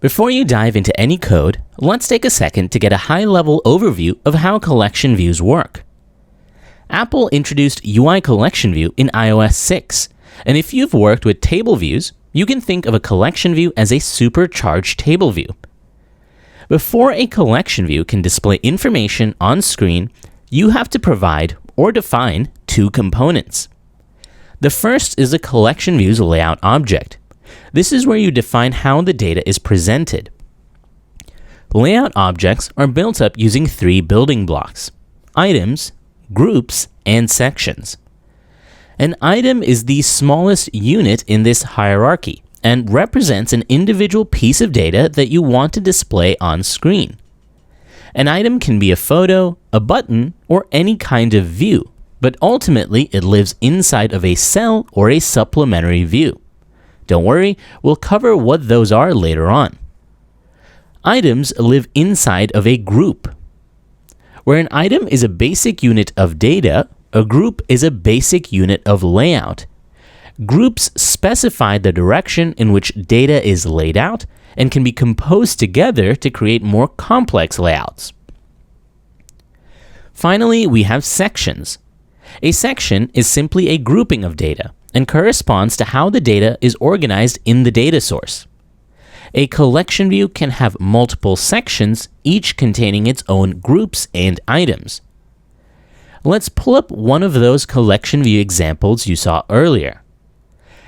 Before you dive into any code, let's take a second to get a high-level overview of how collection views work. Apple introduced UI Collection View in iOS 6, and if you've worked with table views, you can think of a collection view as a supercharged table view. Before a collection view can display information on screen, you have to provide or define two components. The first is the collection view's layout object. This is where you define how the data is presented. Layout objects are built up using three building blocks: items, groups, and sections. An item is the smallest unit in this hierarchy and represents an individual piece of data that you want to display on screen. An item can be a photo, a button, or any kind of view, but ultimately it lives inside of a cell or a supplementary view. Don't worry, we'll cover what those are later on. Items live inside of a group. Where an item is a basic unit of data, a group is a basic unit of layout. Groups specify the direction in which data is laid out and can be composed together to create more complex layouts. Finally, we have sections. A section is simply a grouping of data and corresponds to how the data is organized in the data source. A collection view can have multiple sections, each containing its own groups and items. Let's pull up one of those collection view examples you saw earlier.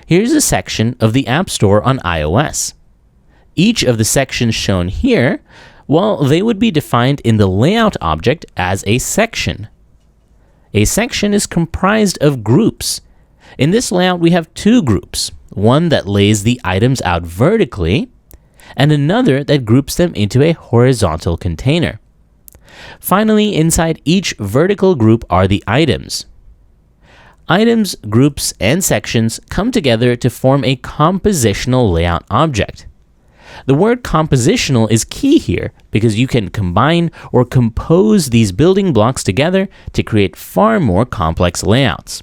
Here's a section of the App Store on iOS. Each of the sections shown here, well, they would be defined in the layout object as a section. A section is comprised of groups. In this layout, we have two groups, one that lays the items out vertically, and another that groups them into a horizontal container. Finally, inside each vertical group are the items. Items, groups, and sections come together to form a compositional layout object. The word compositional is key here because you can combine or compose these building blocks together to create far more complex layouts.